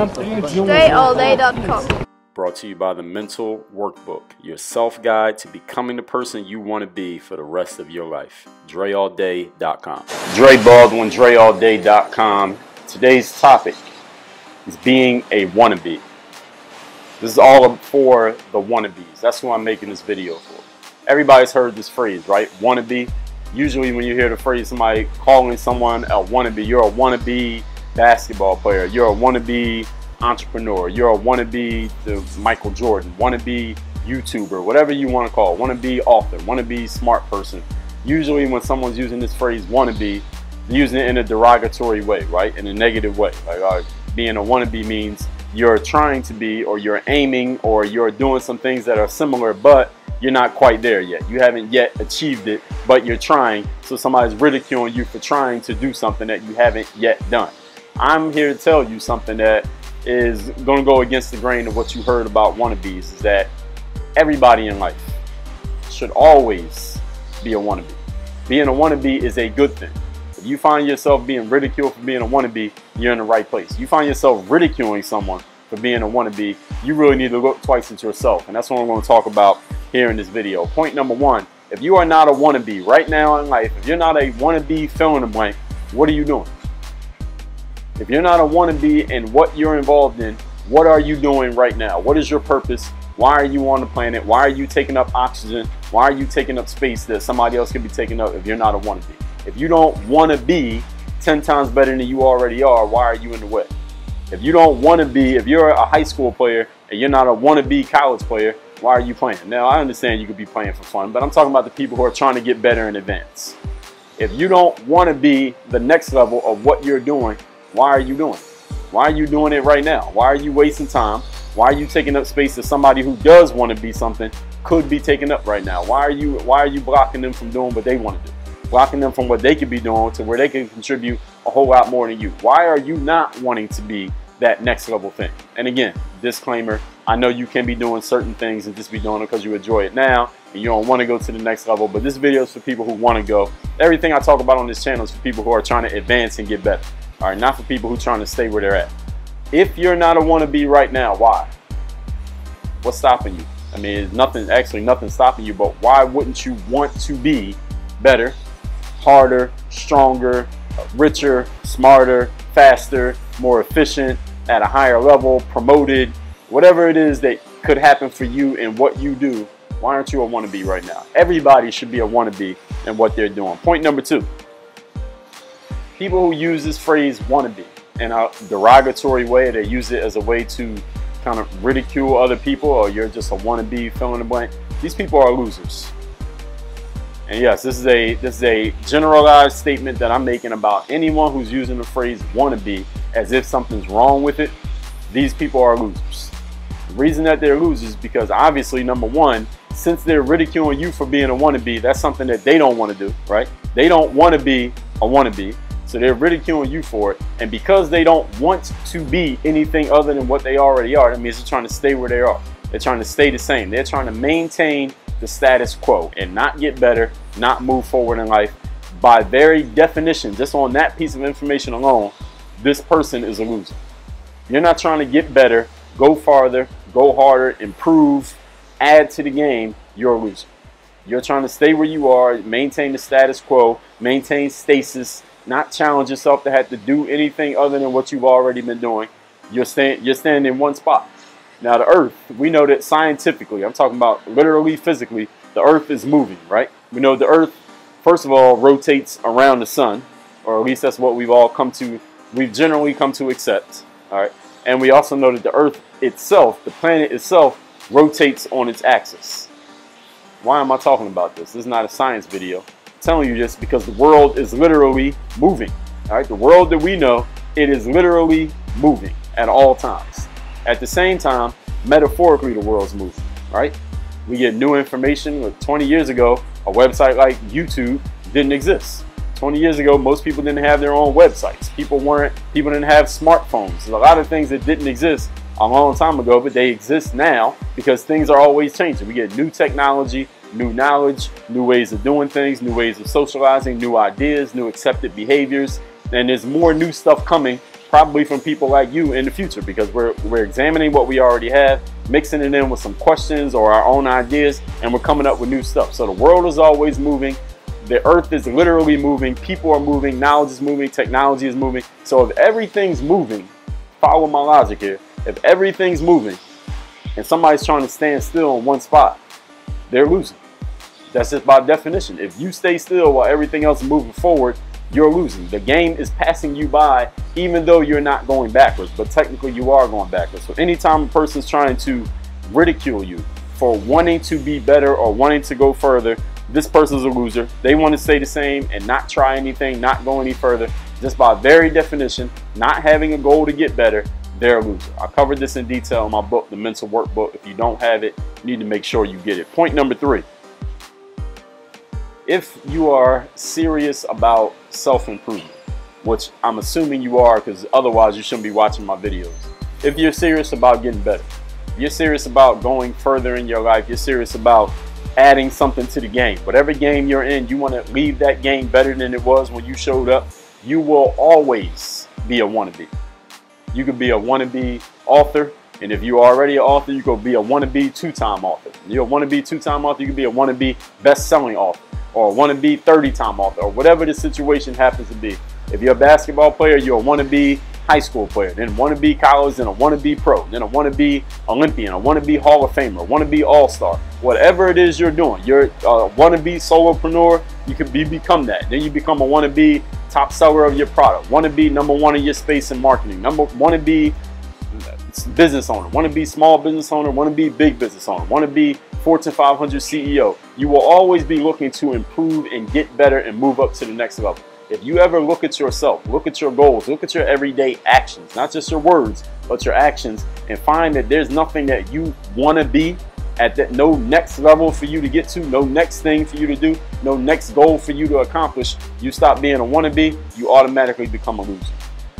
DreAllDay.com. Brought to you by the Mental Workbook, your self-guide to becoming the person you want to be for the rest of your life. DreAllDay.com. Dre Baldwin, DreAllDay.com. Today's topic is being a wannabe. This is all for the wannabes. That's who I'm making this video for. Everybody's heard this phrase, right? Wannabe. Usually when you hear the phrase somebody calling someone a wannabe, you're a wannabe basketball player, you're a wannabe entrepreneur, you're a wannabe the Michael Jordan, wannabe YouTuber, whatever you want to call it, wannabe author, wannabe smart person. Usually when someone's using this phrase wannabe, they're using it in a derogatory way, right? In a negative way. Like being a wannabe means you're trying to be, or you're aiming, or you're doing some things that are similar, but you're not quite there yet. You haven't yet achieved it, but you're trying. So somebody's ridiculing you for trying to do something that you haven't yet done. I'm here to tell you something that is going to go against the grain of what you heard about wannabes, is that everybody in life should always be a wannabe. Being a wannabe is a good thing. If you find yourself being ridiculed for being a wannabe, you're in the right place. You find yourself ridiculing someone for being a wannabe, you really need to look twice at yourself. And that's what I'm going to talk about here in this video. Point number one, if you are not a wannabe right now in life, if you're not a wannabe fill in the blank, what are you doing? If you're not a wannabe in what you're involved in, what are you doing right now? What is your purpose? Why are you on the planet? Why are you taking up oxygen? Why are you taking up space that somebody else could be taking up if you're not a wannabe? If you don't want to be 10 times better than you already are, why are you in the way? If you don't want to be, if you're a high school player and you're not a wannabe college player, why are you playing? Now, I understand you could be playing for fun, but I'm talking about the people who are trying to get better in advance. If you don't want to be the next level of what you're doing, why are you doing it? Why are you doing it right now? Why are you wasting time? Why are you taking up space that somebody who does want to be something could be taking up right now? Why are you blocking them from doing what they want to do? Blocking them from what they could be doing to where they can contribute a whole lot more than you? Why are you not wanting to be that next level thing? And again, disclaimer, I know you can be doing certain things and just be doing it because you enjoy it now and you don't want to go to the next level, but this video is for people who want to go. Everything I talk about on this channel is for people who are trying to advance and get better. All right, not for people who are trying to stay where they're at. If you're not a wannabe right now, why? What's stopping you? I mean, there's nothing, actually nothing stopping you, but why wouldn't you want to be better, harder, stronger, richer, smarter, faster, more efficient, at a higher level, promoted, whatever it is that could happen for you in what you do? Why aren't you a wannabe right now? Everybody should be a wannabe in what they're doing. Point number two. People who use this phrase wannabe in a derogatory way, they use it as a way to kind of ridicule other people, or you're just a wannabe fill in the blank. These people are losers. And yes, this is a generalized statement that I'm making about anyone who's using the phrase wannabe as if something's wrong with it. These people are losers. The reason that they're losers is because obviously, number one, since they're ridiculing you for being a wannabe, that's something that they don't want to do, right? They don't want to be a wannabe. So they're ridiculing you for it. And because they don't want to be anything other than what they already are, that means they're trying to stay where they are. They're trying to stay the same. They're trying to maintain the status quo and not get better, not move forward in life. By very definition, just on that piece of information alone, this person is a loser. You're not trying to get better, go farther, go harder, improve, add to the game. You're a loser. You're trying to stay where you are, maintain the status quo, maintain stasis, not challenge yourself to have to do anything other than what you've already been doing. You're standing in one spot. Now the earth, we know that scientifically, I'm talking about literally physically, the earth is moving, right? We know the earth, first of all, rotates around the sun, or at least that's what we've generally come to accept, all right? And we also know that the earth itself, the planet itself, rotates on its axis. Why am I talking about this? This is not a science video. Telling you this because the world is literally moving. All right, the world that we know, it is literally moving at all times. At the same time, metaphorically, the world's moving. Right? We get new information. 20 years ago, a website like YouTube didn't exist. 20 years ago, most people didn't have their own websites. People didn't have smartphones. There's a lot of things that didn't exist a long time ago, but they exist now because things are always changing. We get new technology, new knowledge, new ways of doing things, new ways of socializing, new ideas, new accepted behaviors, and there's more new stuff coming probably from people like you in the future, because we're examining what we already have, mixing it in with some questions or our own ideas, and we're coming up with new stuff. So the world is always moving. The earth is literally moving. People are moving. Knowledge is moving. Technology is moving. So if everything's moving, follow my logic here. If everything's moving and somebody's trying to stand still in one spot, they're losing. That's just by definition. If you stay still while everything else is moving forward, you're losing. The game is passing you by, even though you're not going backwards, but technically you are going backwards. So anytime a person's trying to ridicule you for wanting to be better or wanting to go further, this person's a loser. They want to stay the same and not try anything, not go any further. Just by very definition, not having a goal to get better, they're a loser. I covered this in detail in my book, The Mental Workbook. If you don't have it, you need to make sure you get it. Point number 3. If you are serious about self-improvement, which I'm assuming you are, because otherwise you shouldn't be watching my videos. If you're serious about getting better, you're serious about going further in your life, you're serious about adding something to the game. Whatever game you're in, you want to leave that game better than it was when you showed up. You will always be a wannabe. You could be a wannabe author, and if you're already an author, you could be a wannabe 2-time author. You're a wannabe 2-time author, you could be a wannabe best-selling author, or a wannabe 30-time author, or whatever the situation happens to be. If you're a basketball player, you're a wannabe high school player, then wannabe college, then a wannabe pro, then a wannabe Olympian, a wannabe Hall of Famer, a wannabe All-Star. Whatever it is you're doing, you're a wannabe solopreneur, you could become that. Then you become a wannabe top seller of your product, wannabe #1 in your space in marketing, wannabe business owner, wannabe small business owner, wannabe big business owner, wannabe Fortune 500 CEO. You will always be looking to improve and get better and move up to the next level. If you ever look at yourself, look at your goals, look at your everyday actions, not just your words, but your actions, and find that there's nothing that you want to be at, that no next level for you to get to, no next thing for you to do, no next goal for you to accomplish. You stop being a wannabe, you automatically become a loser.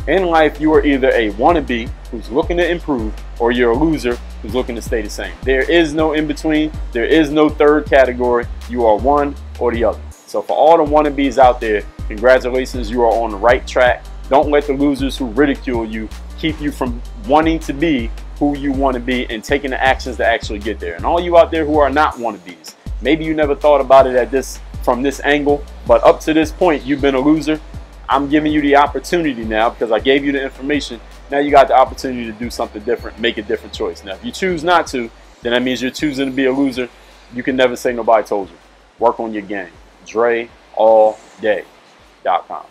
In life, you are either a wannabe who's looking to improve, or you're a loser who's looking to stay the same. There is no in between. There is no third category. You are one or the other. So for all the wannabes out there, congratulations, you are on the right track. Don't let the losers who ridicule you keep you from wanting to be who you want to be and taking the actions to actually get there. And all you out there who are not wannabes, maybe you never thought about it from this angle, but up to this point, you've been a loser. I'm giving you the opportunity now, because I gave you the information. Now you got the opportunity to do something different, make a different choice. Now, if you choose not to, then that means you're choosing to be a loser. You can never say nobody told you. Work on your game. DreAllDay.com.